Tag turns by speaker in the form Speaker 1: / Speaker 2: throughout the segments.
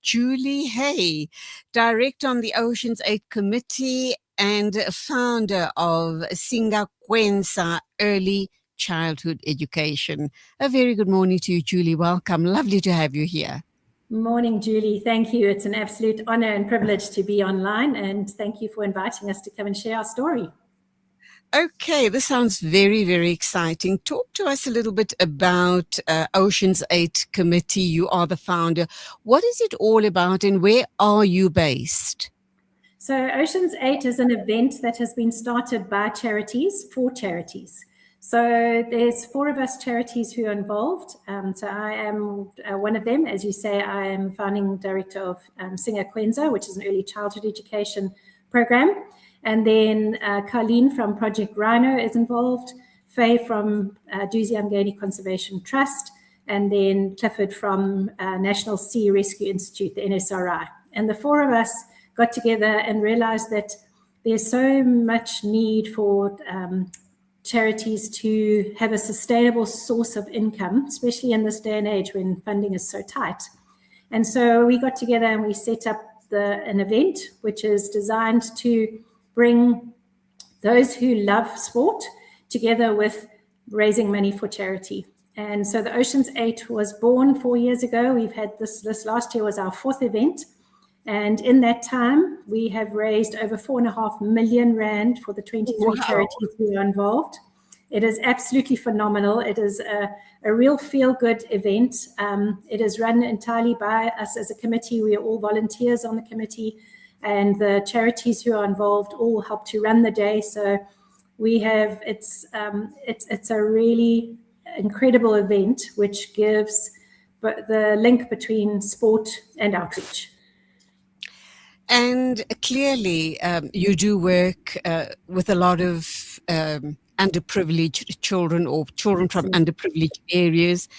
Speaker 1: Julie Hay, Director on the Oceans 8 Committee and founder of Singakwenza Early Childhood Education. A very good morning to you, Julie. Welcome. Lovely to have you here.
Speaker 2: Morning, Julie. Thank you. It's an absolute honor and privilege to be online, and thank you for inviting us to come and share our story.
Speaker 1: Okay, this sounds very, very exciting. Talk to us a little bit about Oceans 8 Committee. You are the founder. What is it all about and where are you based?
Speaker 2: So Oceans 8 is an event that has been started by charities for charities. So there's 4 of us charities who are involved. So I am one of them. As you say, I am founding director of Singakwenza, which is an early childhood education program. And then Carleen from Project Rhino is involved, Faye from Duzi Amgeni Conservation Trust, and then Clifford from National Sea Rescue Institute, the NSRI. And the 4 of us got together and realized that there's so much need for charities to have a sustainable source of income, especially in this day and age when funding is so tight. And so we got together and we set up an event which is designed to bring those who love sport together with raising money for charity. And so the Oceans 8 was born 4 years ago. We've had this last year was our 4th event. And in that time, we have raised over 4.5 million Rand for the 23 charities who are involved. It is absolutely phenomenal. It is a real feel-good event. It is run entirely by us as a committee. We are all volunteers on the committee, and the charities who are involved all help to run the day. So we have it's a really incredible event which gives the link between sport and outreach.
Speaker 1: And clearly, you do work with a lot of underprivileged children or children from underprivileged areas.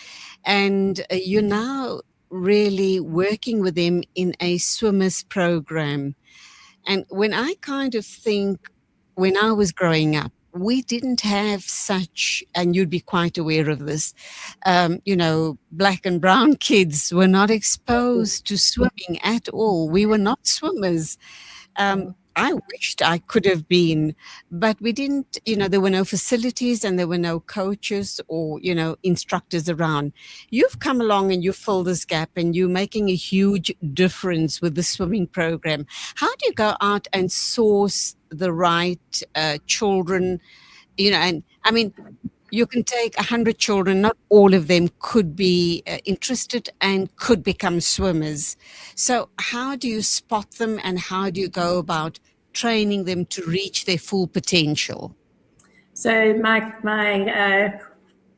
Speaker 1: And you're now really working with them in a swimmers program. And when I kind of think, when I was growing up, we didn't have such, and you'd be quite aware of this, black and brown kids were not exposed to swimming at all. We were not swimmers. I wished I could have been, but we didn't, there were no facilities and there were no coaches or, instructors around. You've come along and you fill this gap and you're making a huge difference with the swimming program. How do you go out and source the right children, and I mean, you can take 100 children, not all of them could be interested and could become swimmers. So how do you spot them and how do you go about training them to reach their full potential?
Speaker 2: So my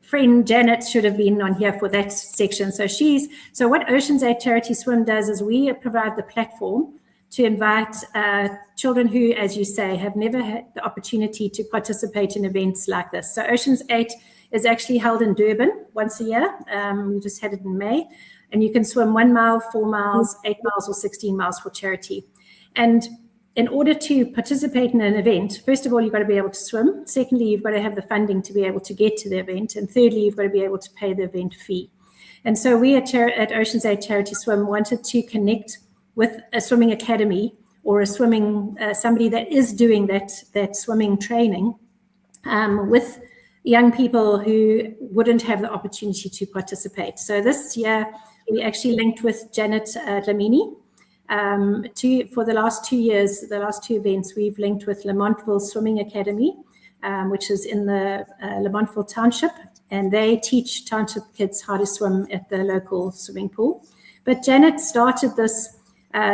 Speaker 2: friend Janet should have been on here for that section. So what Oceans 8 Charity Swim does is we provide the platform to invite children who, as you say, have never had the opportunity to participate in events like this. So Oceans 8 is actually held in Durban once a year. We just had it in May. And you can swim 1 mile, 4 miles, 8 miles, or 16 miles for charity. And in order to participate in an event, first of all, you've got to be able to swim. Secondly, you've got to have the funding to be able to get to the event. And thirdly, you've got to be able to pay the event fee. And so we at Oceans 8 Charity Swim wanted to connect with a swimming academy or a swimming, somebody that is doing that swimming training with young people who wouldn't have the opportunity to participate. So this year, we actually linked with Janet Lamini. For the last 2 years, the last 2 events, we've linked with Lamontville Swimming Academy, which is in the Lamontville Township, and they teach township kids how to swim at the local swimming pool. But Janet started this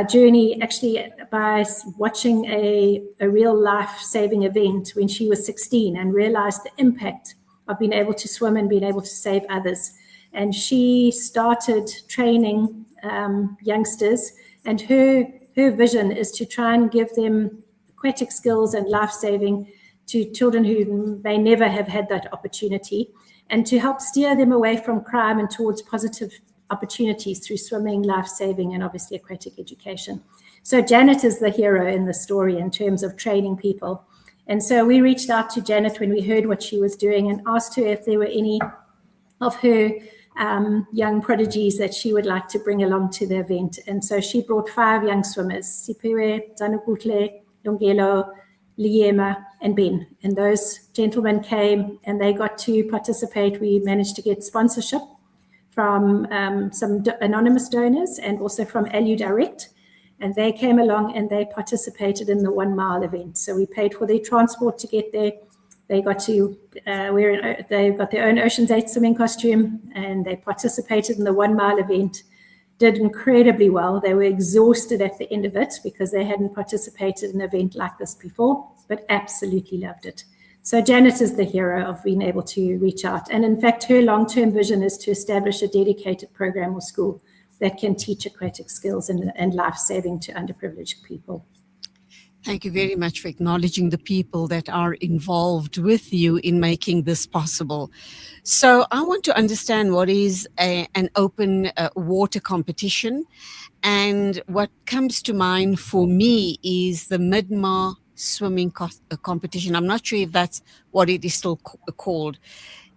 Speaker 2: journey actually by watching a real life-saving event when she was 16 and realized the impact of being able to swim and being able to save others. And she started training youngsters, and her vision is to try and give them aquatic skills and life-saving to children who may never have had that opportunity, and to help steer them away from crime and towards positive opportunities through swimming, life-saving, and obviously aquatic education. So Janet is the hero in the story in terms of training people. And so we reached out to Janet when we heard what she was doing and asked her if there were any of her young prodigies that she would like to bring along to the event. And so she brought 5 young swimmers, Sipiwe, Zanukutle, Lungelo, Liema, and Ben. And those gentlemen came and they got to participate. We managed to get sponsorship from some anonymous donors and also from LU Direct. And they came along and they participated in the 1 mile event. So we paid for their transport to get there. They got to they got their own Ocean's 8 swimming costume and they participated in the 1 mile event, did incredibly well. They were exhausted at the end of it because they hadn't participated in an event like this before, but absolutely loved it. So Janet is the hero of being able to reach out. And in fact, her long-term vision is to establish a dedicated program or school that can teach aquatic skills and life-saving to underprivileged people.
Speaker 1: Thank you very much for acknowledging the people that are involved with you in making this possible. So I want to understand what is an open water competition. And what comes to mind for me is the Midmar swimming competition. I'm not sure if that's what it is still called.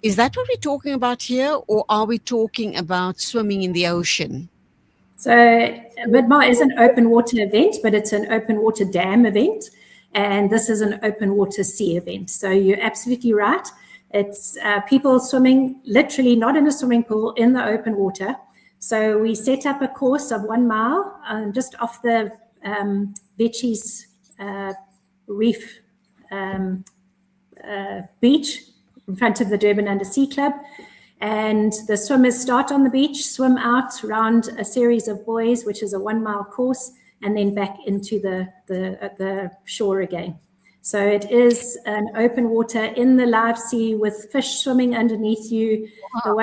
Speaker 1: Is that what we're talking about here, or are we talking about swimming in the ocean?
Speaker 2: So Midmar is an open water event, but it's an open water dam event. And this is an open water sea event. So you're absolutely right. It's people swimming literally not in a swimming pool, in the open water. So we set up a course of 1 mile just off the Betchies Reef beach in front of the Durban Undersea Club. And the swimmers start on the beach, swim out around a series of buoys, which is a 1 mile course, and then back into the shore again. So it is an open water in the live sea with fish swimming underneath you. Wow.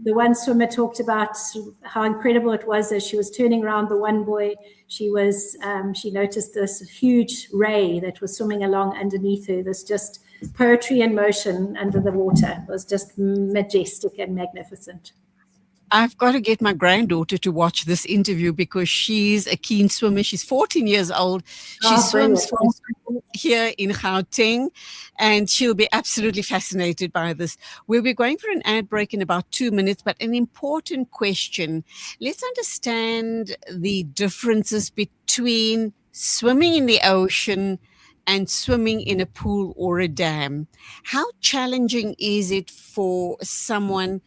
Speaker 2: The one swimmer talked about how incredible it was as she was turning around the one buoy. She noticed this huge ray that was swimming along underneath her. This just poetry in motion under the water. It was just majestic and magnificent.
Speaker 1: I've got to get my granddaughter to watch this interview because she's a keen swimmer. She's 14 years old. She swims for here in Gauteng, and she'll be absolutely fascinated by this. We'll be going for an ad break in about 2 minutes, but an important question. Let's understand the differences between swimming in the ocean and swimming in a pool or a dam. How challenging is it for someone,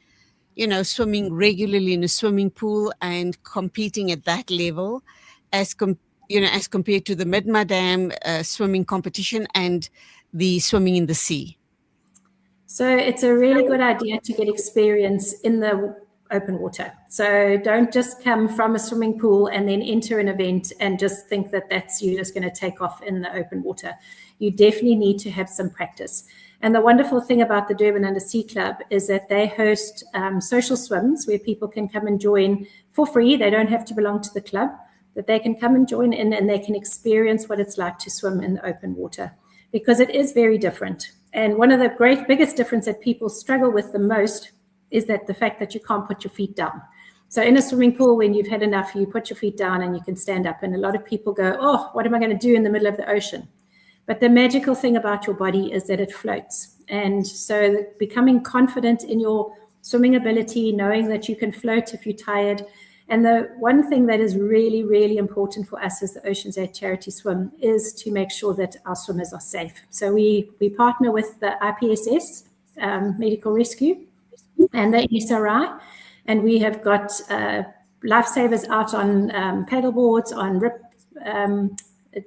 Speaker 1: swimming regularly in a swimming pool and competing at that level as compared to the Midmar Dam swimming competition and the swimming in the sea?
Speaker 2: So it's a really good idea to get experience in the open water. So don't just come from a swimming pool and then enter an event and just think that that's you just going to take off in the open water. You definitely need to have some practice. And the wonderful thing about the Durban Undersea Club is that they host social swims where people can come and join for free. They don't have to belong to the club, but they can come and join in and they can experience what it's like to swim in the open water, because it is very different. And one of the biggest difference that people struggle with the most is that the fact that you can't put your feet down. So in a swimming pool, when you've had enough, you put your feet down and you can stand up. And a lot of people go, oh, what am I going to do in the middle of the ocean? But the magical thing about your body is that it floats. And so becoming confident in your swimming ability, knowing that you can float if you're tired. And the one thing that is really, really important for us as the Ocean's 8 Charity Swim is to make sure that our swimmers are safe. So we partner with the IPSS, Medical Rescue, and the SRI. And we have got lifesavers out on paddle boards, on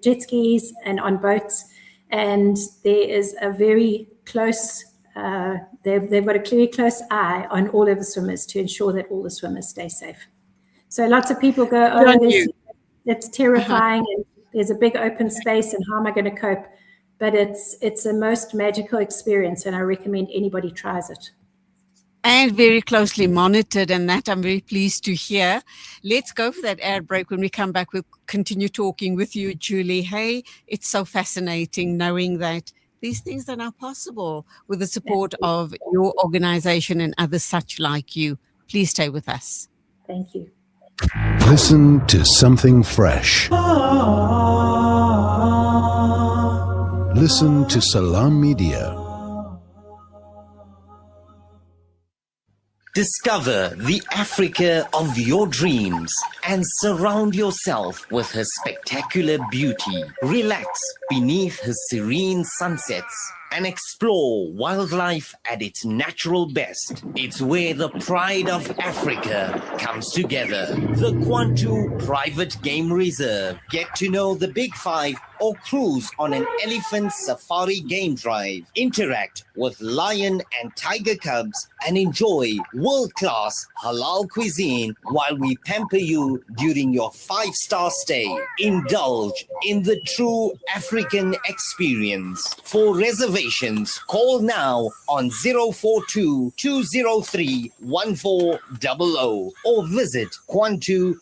Speaker 2: jet skis, and on boats. And there is a very close, they've got a very close eye on all of the swimmers to ensure that all the swimmers stay safe. So lots of people go, oh, it's terrifying, and there's a big open space, and how am I going to cope? But it's the most magical experience, and I recommend anybody tries it.
Speaker 1: And very closely monitored, and that I'm very pleased to hear. Let's go for that ad break. When we come back, we'll continue talking with you, Julie. Hey, it's so fascinating knowing that these things are now possible with the support of your organization and others such like you. Please stay with us.
Speaker 2: Thank you.
Speaker 3: Listen to something fresh. Listen to Salam Media.
Speaker 4: Discover the Africa of your dreams and surround yourself with her spectacular beauty. Relax beneath her serene sunsets and explore wildlife at its natural best. It's where the pride of Africa comes together. The Kwantu Private Game Reserve. Get to know the Big Five or cruise on an elephant safari game drive. Interact with lion and tiger cubs and enjoy world-class halal cuisine while we pamper you during your 5-star stay. Indulge in the true African experience. For reservations, call now on 042 203 1400 or visit kwantu.co.za.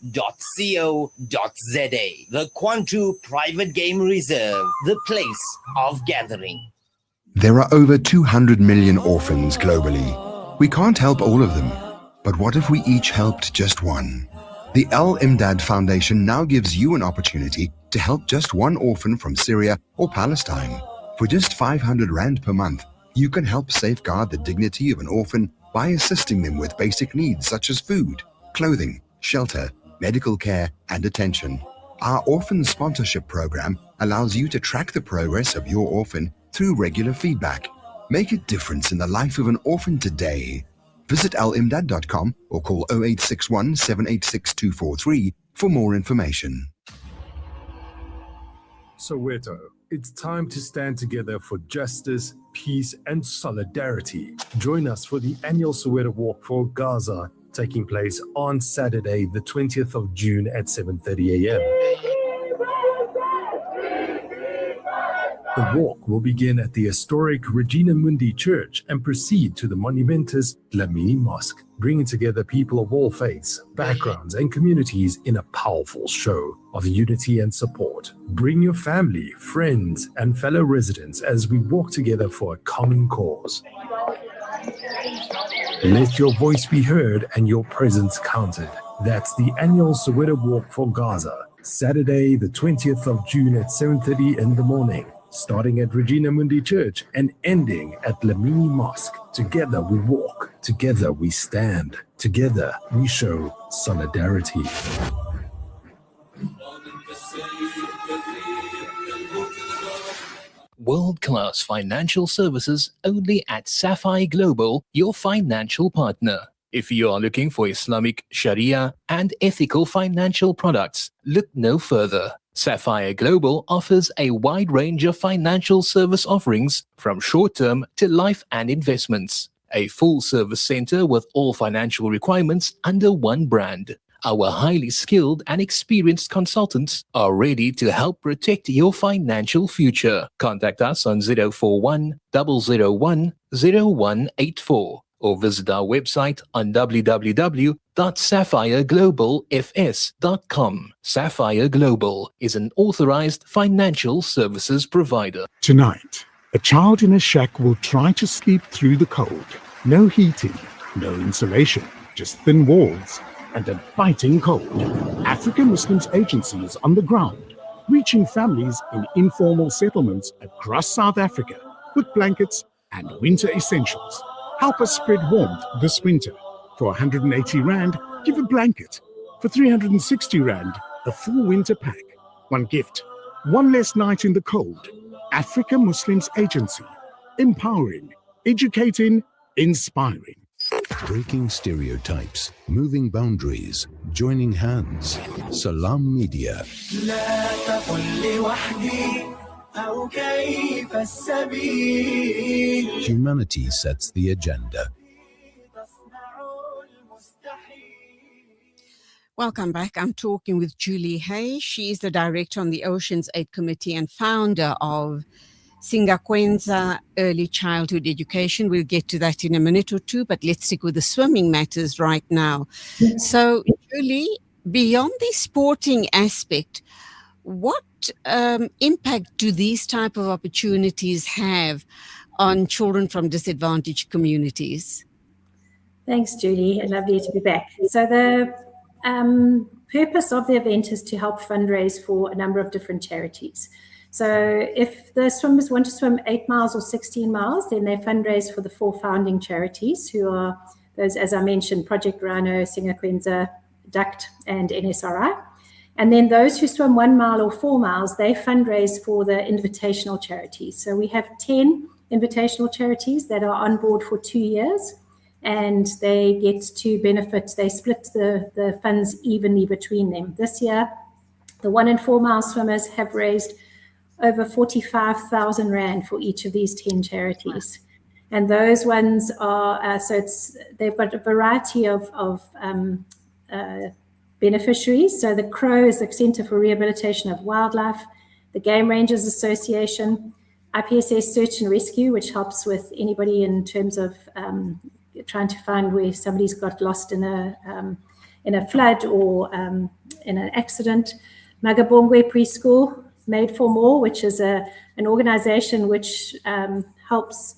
Speaker 4: The Kwantu Private Game Reserve, the place of gathering.
Speaker 3: There are over 200 million orphans globally. We can't help all of them, but what if we each helped just one? The Al Imdad Foundation now gives you an opportunity to help just one orphan from Syria or Palestine. For just 500 Rand per month, you can help safeguard the dignity of an orphan by assisting them with basic needs such as food, clothing, shelter, medical care, and attention. Our orphan sponsorship program allows you to track the progress of your orphan through regular feedback. Make a difference in the life of an orphan today. Visit alimdad.com or call 0861 786 243 for more information.
Speaker 5: Soweto, it's time to stand together for justice, peace, and solidarity. Join us for the annual Soweto Walk for Gaza, taking place on Saturday, the 20th of June at 7:30 a.m. The walk will begin at the historic Regina Mundi Church and proceed to the monumentous Dlamini Mosque, bringing together people of all faiths, backgrounds, and communities in a powerful show of unity and support. Bring your family, friends, and fellow residents as we walk together for a common cause. Let your voice be heard and your presence counted. That's the annual Soweto Walk for Gaza, Saturday, the 20th of June at 7:30 in the morning, starting at Regina Mundi Church and ending at Dlamini Mosque. Together we walk, together we stand, together we show solidarity.
Speaker 6: World-class financial services only at Sapphire Global, your financial partner. If you are looking for Islamic, Sharia, and ethical financial products, look no further. Sapphire Global offers a wide range of financial service offerings from short-term to life and investments. A full-service center with all financial requirements under one brand. Our highly skilled and experienced consultants are ready to help protect your financial future. Contact us on 041 001 0184 or visit our website on www.sapphireglobalfs.com. Sapphire Global is an authorized financial services provider.
Speaker 7: Tonight, a child in a shack will try to sleep through the cold. No heating, no insulation, just thin walls and a biting cold. African Muslims Agency is on the ground, reaching families in informal settlements across South Africa with blankets and winter essentials. Help us spread warmth this winter. For 180 Rand, give a blanket. For 360 Rand, a full winter pack. One gift, one less night in the cold. Africa Muslims Agency. Empowering, educating, inspiring.
Speaker 3: Breaking stereotypes, moving boundaries, joining hands. Salam Media. Humanity sets the agenda.
Speaker 1: Welcome back. I'm talking with Julie Hay. She is the director on the Oceans 8 Committee and founder of Singakwenza Early Childhood Education. We'll get to that in a minute or two, but let's stick with the swimming matters right now. So, Julie, beyond the sporting aspect, what impact do these type of opportunities have on children from disadvantaged communities?
Speaker 2: Thanks, Julie. Lovely to be back. So the purpose of the event is to help fundraise for a number of different charities. So if the swimmers want to swim 8 miles or 16 miles, then they fundraise for the 4 founding charities who are those, as I mentioned, Project Rhino, Singakwenza, DUCT, and NSRI. And then those who swim 1 mile or 4 miles, they fundraise for the invitational charities. So we have 10 invitational charities that are on board for 2 years, and they get to benefit. They split the funds evenly between them. This year, the 1 and 4 mile swimmers have raised over 45,000 Rand for each of these 10 charities. And those ones are, they've got a variety of beneficiaries. So the CROW is the Centre for Rehabilitation of Wildlife, the Game Rangers Association, IPSS Search and Rescue, which helps with anybody in terms of trying to find where somebody's got lost in a flood or in an accident. Magabongwe Preschool, Made for More, which is an organization which helps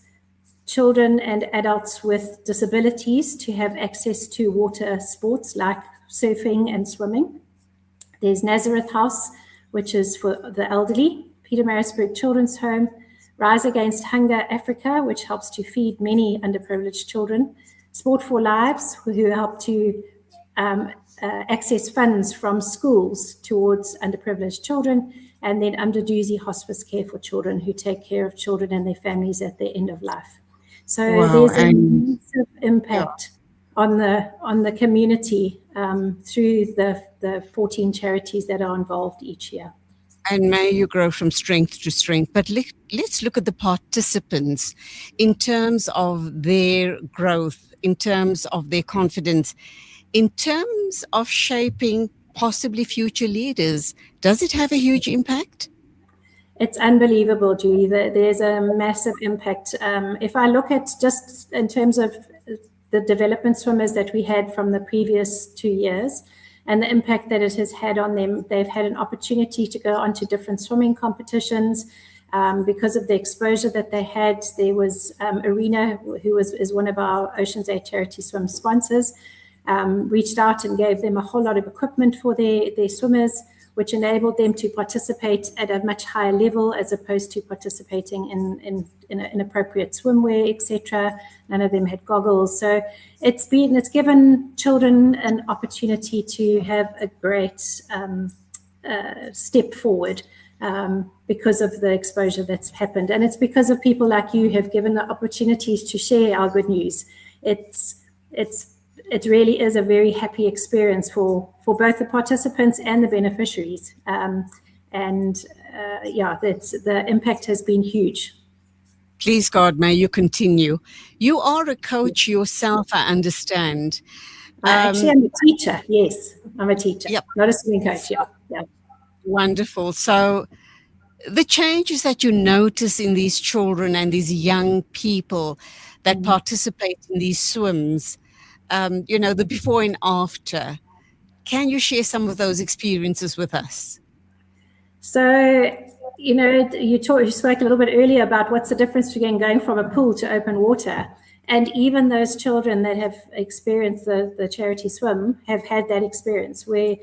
Speaker 2: children and adults with disabilities to have access to water sports like surfing and swimming. There's Nazareth House, which is for the elderly, Peter Marisburg Children's Home, Rise Against Hunger Africa, which helps to feed many underprivileged children, Sport for Lives, who help to access funds from schools towards underprivileged children, and then Umduduzi Hospice Care for Children, who take care of children and their families at their end of life. So there's a massive impact on the community through the 14 charities that are involved each year.
Speaker 1: And may you grow from strength to strength. But let's look at the participants in terms of their growth, in terms of their confidence, in terms of shaping possibly future leaders. Does it have a huge impact?
Speaker 2: It's unbelievable, Julie. There's a massive impact. If I look at just in terms of the development swimmers that we had from the previous 2 years and the impact that it has had on them, they've had an opportunity to go on to different swimming competitions because of the exposure that they had. There was Arena, who is one of our Ocean's 8 Charity Swim sponsors, reached out and gave them a whole lot of equipment for their swimmers, which enabled them to participate at a much higher level as opposed to participating in inappropriate swimwear, etc. None of them had goggles. So it's given children an opportunity to have a great step forward because of the exposure that's happened. And it's because of people like you who have given the opportunities to share our good news. It really is a very happy experience for both the participants and the beneficiaries. The impact has been huge.
Speaker 1: Please, God, may you continue. You are a coach yourself, I understand.
Speaker 2: Actually, I'm a teacher. Yes, I'm a teacher.
Speaker 1: Yep.
Speaker 2: Not a swimming coach. Yeah.
Speaker 1: Wonderful. So the changes that you notice in these children and these young people that participate in these swims, the before and after. Can you share some of those experiences with us?
Speaker 2: So, you spoke a little bit earlier about what's the difference between going from a pool to open water. And even those children that have experienced the charity swim have had that experience where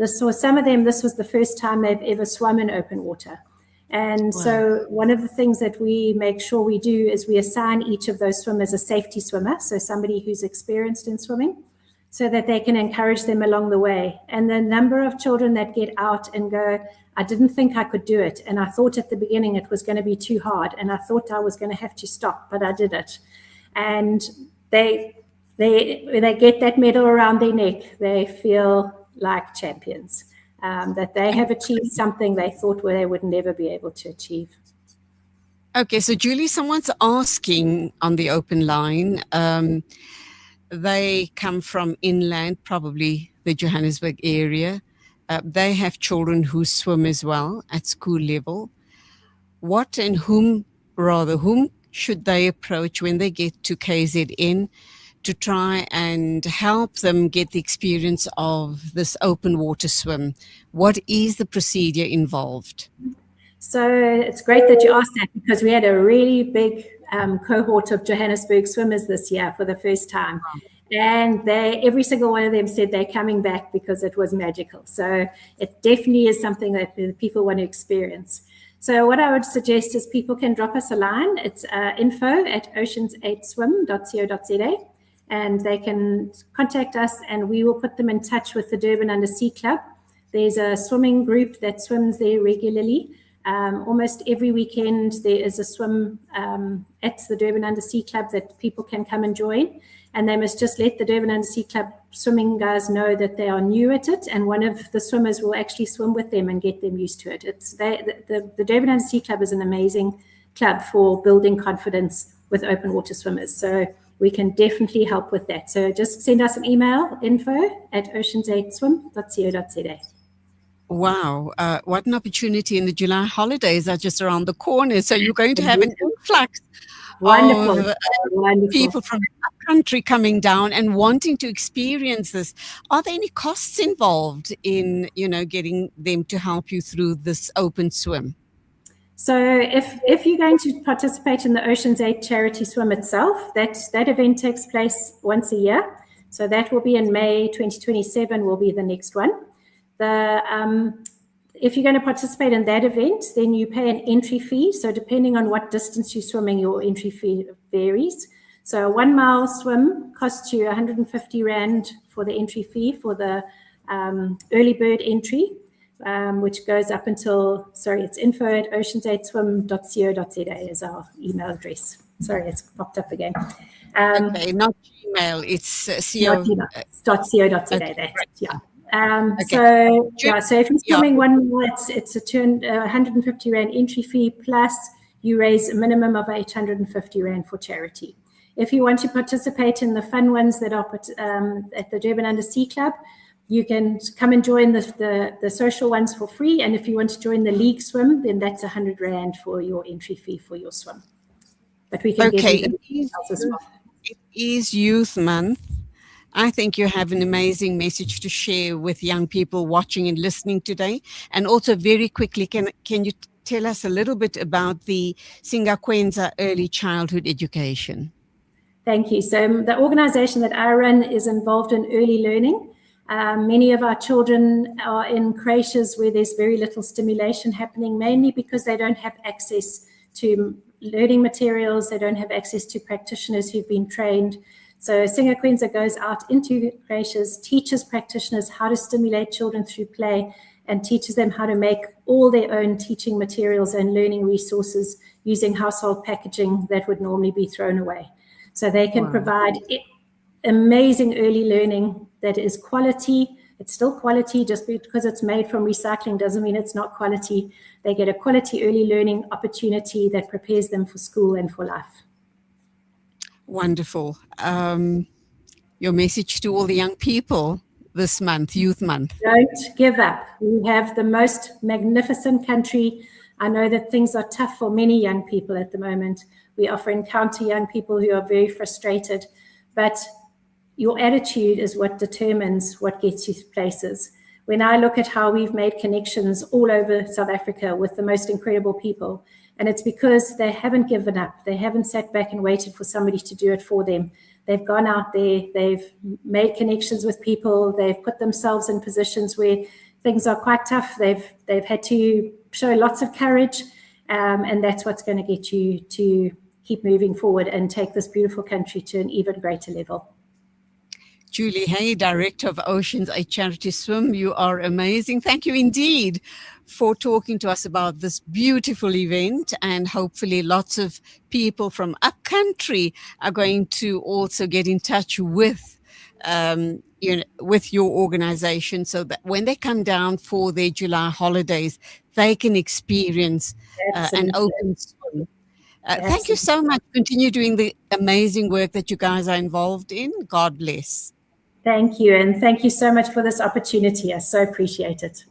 Speaker 2: some of them, this was the first time they've ever swum in open water. And so one of the things that we make sure we do is we assign each of those swimmers a safety swimmer, so somebody who's experienced in swimming, so that they can encourage them along the way. And the number of children that get out and go, I didn't think I could do it, and I thought at the beginning it was going to be too hard, and I thought I was going to have to stop, but I did it. And they get that medal around their neck, they feel like champions. That they have achieved something they thought they would never be able to achieve.
Speaker 1: Okay, so Julie, someone's asking on the open line. They come from inland, probably the Johannesburg area. They have children who swim as well at school level. What and whom should they approach when they get to KZN to try and help them get the experience of this open water swim? What is the procedure involved?
Speaker 2: So it's great that you asked that, because we had a really big cohort of Johannesburg swimmers this year for the first time. And every single one of them said they're coming back because it was magical. So it definitely is something that people want to experience. So what I would suggest is people can drop us a line. It's info@oceans8swim.co.za. and they can contact us and we will put them in touch with the Durban Undersea Club. There's a swimming group that swims there regularly. Almost every weekend there is a swim at the Durban Undersea Club that people can come and join, and they must just let the Durban Undersea Club swimming guys know that they are new at it, and one of the swimmers will actually swim with them and get them used to it. The Durban Undersea Club is an amazing club for building confidence with open water swimmers, so we can definitely help with that. So just send us an email, info@oceans8swim.co.za.
Speaker 1: Wow, what an opportunity. And the July holidays are just around the corner. So you're going to have an influx
Speaker 2: Wonderful.
Speaker 1: of
Speaker 2: Wonderful.
Speaker 1: people from the country coming down and wanting to experience this. Are there any costs involved in, getting them to help you through this open swim?
Speaker 2: So if you're going to participate in the Oceans 8 charity swim itself, that event takes place once a year. So that will be in May 2027 will be the next one. If you're going to participate in that event, then you pay an entry fee. So depending on what distance you're swimming, your entry fee varies. So a 1 mile swim costs you 150 Rand for the entry fee for the early bird entry, which goes up until, it's info@oceans8swim.co.za is our email address. Sorry, it's popped up again.
Speaker 1: Okay, not Gmail, it's
Speaker 2: .co.za, that's it, yeah. So if you're swimming 1 mile, it's a 150 Rand entry fee, plus you raise a minimum of 850 Rand for charity. If you want to participate in the fun ones that are at the Durban Undersea Club, you can come and join the social ones for free. And if you want to join the league swim, then that's 100 Rand for your entry fee for your swim. But we can give you the details as well.
Speaker 1: It is Youth Month. I think you have an amazing message to share with young people watching and listening today. And also very quickly, can you tell us a little bit about the Singakwenza Early Childhood Education?
Speaker 2: Thank you. So the organization that I run is involved in early learning. Many of our children are in creches where there's very little stimulation happening, mainly because they don't have access to learning materials. They don't have access to practitioners who've been trained. So Singakwenza goes out into creches, teaches practitioners how to stimulate children through play, and teaches them how to make all their own teaching materials and learning resources using household packaging that would normally be thrown away. So they can provide amazing early learning that is quality. It's still quality. Just because it's made from recycling doesn't mean it's not quality. They get a quality early learning opportunity that prepares them for school and for life.
Speaker 1: Wonderful. Your message to all the young people this month, Youth Month.
Speaker 2: Don't give up. We have the most magnificent country. I know that things are tough for many young people at the moment. We often encounter young people who are very frustrated, but your attitude is what determines what gets you places. When I look at how we've made connections all over South Africa with the most incredible people, and it's because they haven't given up. They haven't sat back and waited for somebody to do it for them. They've gone out there, they've made connections with people, they've put themselves in positions where things are quite tough. They've had to show lots of courage, and that's what's going to get you to keep moving forward and take this beautiful country to an even greater level.
Speaker 1: Julie Hay, Director of Oceans 8 Charity Swim, you are amazing. Thank you indeed for talking to us about this beautiful event, and hopefully lots of people from upcountry are going to also get in touch with with your organization, so that when they come down for their July holidays, they can experience an open swim. Thank you so much. Continue doing the amazing work that you guys are involved in. God bless.
Speaker 2: Thank you. And thank you so much for this opportunity. I so appreciate it.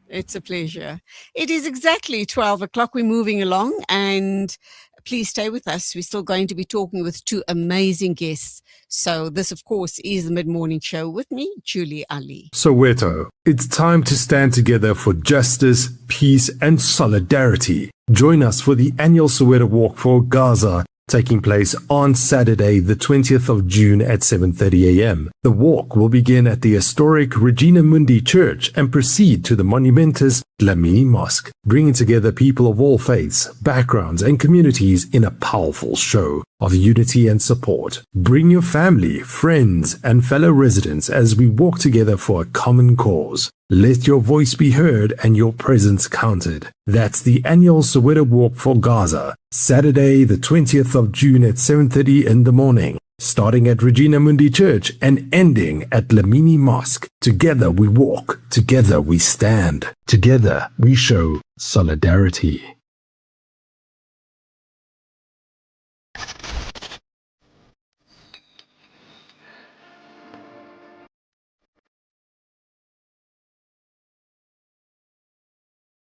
Speaker 1: It's a pleasure. It is exactly 12 o'clock. We're moving along, and please stay with us. We're still going to be talking with two amazing guests. So this, of course, is the Mid-Morning Show with me, Julie Ali.
Speaker 5: Soweto, it's time to stand together for justice, peace, and solidarity. Join us for the annual Soweto Walk for Gaza, taking place on Saturday, the 20th of June at 7:30 a.m. The walk will begin at the historic Regina Mundi Church and proceed to the monumentous Dlamini Mosque, bringing together people of all faiths, backgrounds, and communities in a powerful show of unity and support. Bring your family, friends, and fellow residents as we walk together for a common cause. Let your voice be heard and your presence counted. That's the annual Soweto Walk for Gaza, Saturday, the 20th of June at 7:30 in the morning, starting at Regina Mundi Church and ending at Dlamini Mosque. Together we walk, together we stand, together we show solidarity.